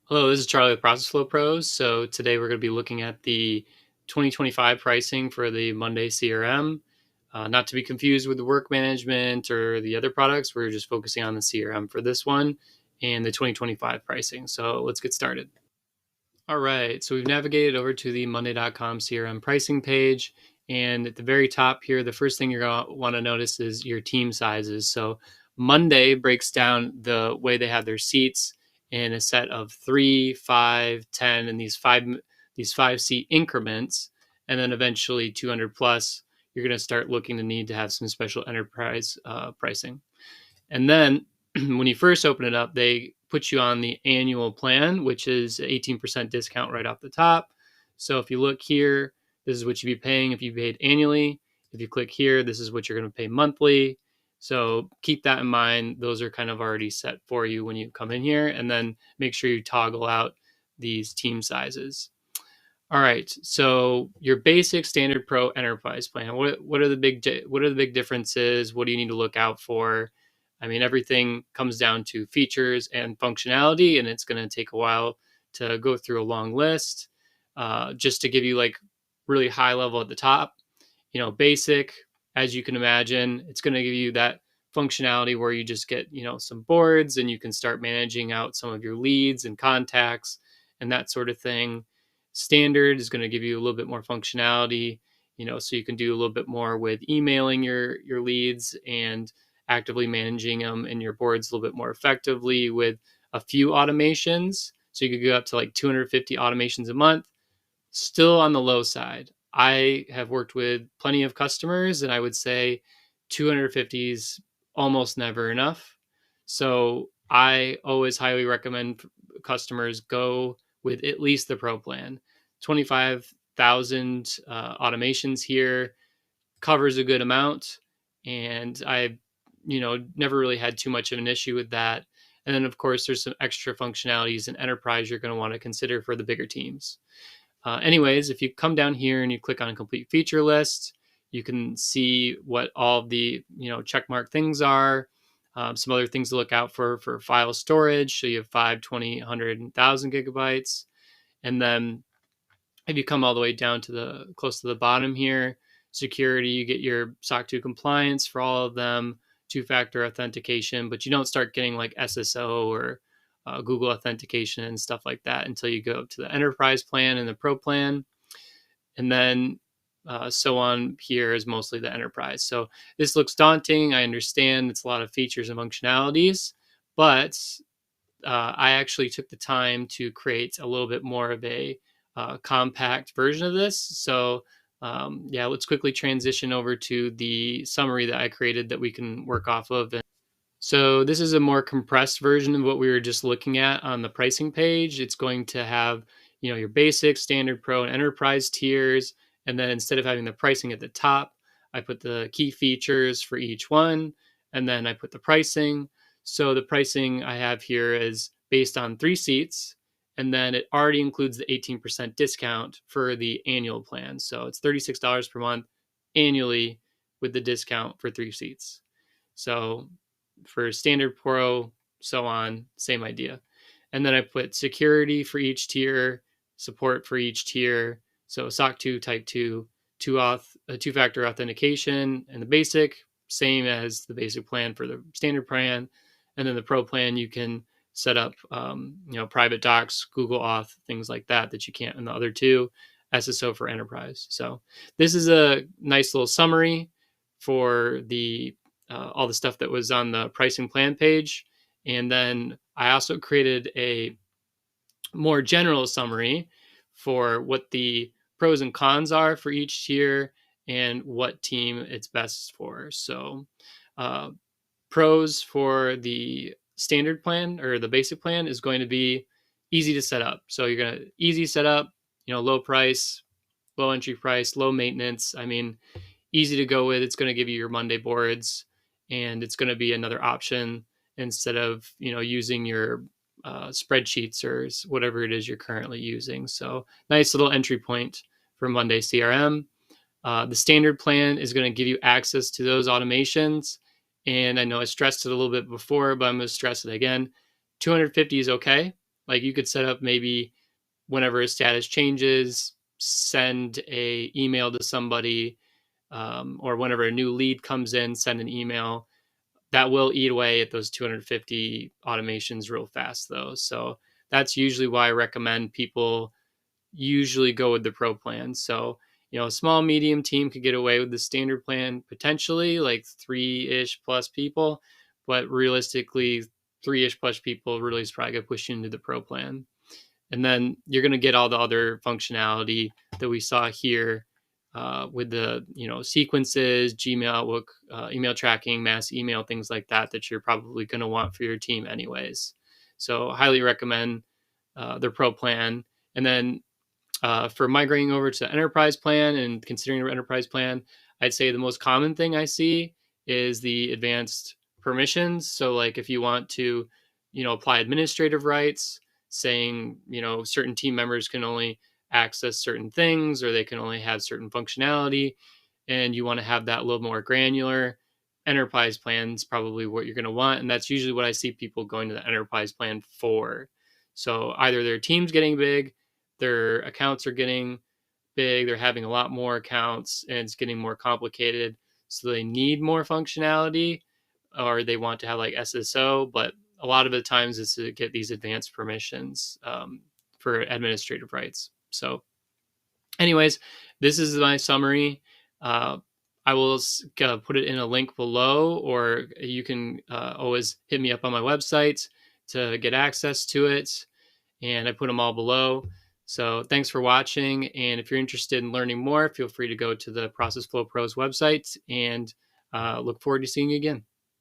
Hello, this is Charlie with Process Flow Pros. So today we're going to be looking at the 2025 pricing for the Monday CRM. Not to be confused with the work management or the other products. We're just focusing on the CRM for this one and the 2025 pricing. So let's get started. All right, so we've navigated over to the Monday.com CRM pricing page. And at the very top here, the first thing you're going to want to notice is your team sizes. So Monday breaks down the way they have their seats in a set of 3, 5, 10, and these five seat increments. And then eventually 200 plus, you're going to start looking to need to have some special enterprise pricing. And then when you first open it up, they put you on the annual plan, which is 18% discount right off the top. So if you look here, this is what you'd be paying if you paid annually. If you click here, this is what you're going to pay monthly. So keep that in mind. Those are kind of already set for you when you come in here. And then make sure you toggle out these team sizes. All right. So your basic standard pro enterprise plan. What are the big differences? What do you need to look out for? I mean, everything comes down to features and functionality, and it's going to take a while to go through a long list. Just to give you like really high level at the top, basic, as you can imagine, it's going to give you that functionality where you just get, some boards and you can start managing out some of your leads and contacts and that sort of thing. Standard is going to give you a little bit more functionality, so you can do a little bit more with emailing your leads and actively managing them in your boards a little bit more effectively with a few automations. So you could go up to like 250 automations a month. Still on the low side. I have worked with plenty of customers, and I would say 250 is almost never enough. So I always highly recommend customers go with at least the Pro plan. 25,000 automations here covers a good amount, and I, never really had too much of an issue with that. And then, of course, there's some extra functionalities in enterprise you're going to want to consider for the bigger teams. Anyways, if you come down here and you click on a complete feature list, you can see what all of the checkmark things are. Some other things to look out for file storage. So you have 5, 20, 100, 1,000 gigabytes. And then if you come all the way down to the close to the bottom here, security, you get your SOC 2 compliance for all of them, two-factor authentication, but you don't start getting like SSO or Google authentication and stuff like that until you go to the enterprise plan and the pro plan. And then so on here is mostly the enterprise. So this looks daunting. I understand it's a lot of features and functionalities, but I actually took the time to create a little bit more of a compact version of this. So yeah, let's quickly transition over to the summary that I created that we can work off of. So this is a more compressed version of what we were just looking at on the pricing page. It's going to have, your basic, standard, pro, and enterprise tiers. And then instead of having the pricing at the top, I put the key features for each one. And then I put the pricing. So the pricing I have here is based on 3 seats. And then it already includes the 18% discount for the annual plan. So it's $36 per month annually with the discount for 3 seats. So for standard pro, so on, same idea. And then I put security for each tier, support for each tier. So SOC 2, type 2, two-factor authentication, and the basic, same as the basic plan for the standard plan. And then the pro plan, you can set up, private docs, Google Auth, things like that you can't in the other two. SSO for enterprise. So this is a nice little summary for the all the stuff that was on the pricing plan page. And then I also created a more general summary for what the pros and cons are for each tier and what team it's best for. So pros for the standard plan or the basic plan is going to be easy to set up. So you're going to easy setup, low price, low entry price, low maintenance. I mean, easy to go with. It's going to give you your Monday boards, and it's going to be another option instead of using your spreadsheets or whatever it is you're currently using. So nice little entry point for Monday CRM. The standard plan is going to give you access to those automations. And I know I stressed it a little bit before, but I'm going to stress it again. 250 is okay. Like you could set up maybe whenever a status changes, send a email to somebody, or whenever a new lead comes in, send an email. That will eat away at those 250 automations real fast, though. So that's usually why I recommend people usually go with the pro plan. So, a small, medium team could get away with the standard plan potentially, like 3-ish plus people, but realistically, 3-ish plus people really is probably going to push you into the pro plan. And then you're going to get all the other functionality that we saw here, with the sequences, Gmail, Outlook, email tracking, mass email, things like that you're probably going to want for your team anyways. So highly recommend their pro plan. And then for migrating over to the enterprise plan and considering your enterprise plan, I'd say the most common thing I see is the advanced permissions. So like if you want to, apply administrative rights, saying, certain team members can only access certain things or they can only have certain functionality, and you want to have that a little more granular, enterprise plans probably what you're going to want. And that's usually what I see people going to the enterprise plan for. So either their team's getting big, their accounts are getting big, they're having a lot more accounts and it's getting more complicated, so they need more functionality, or they want to have like SSO. But a lot of the times is to get these advanced permissions, for administrative rights. So anyways, this is my summary. uh, I will put it in a link below, or you can always hit me up on my website to get access to it, and I put them all below. So thanks for watching. And if you're interested in learning more, feel free to go to the Process Flow Pros website, and look forward to seeing you again.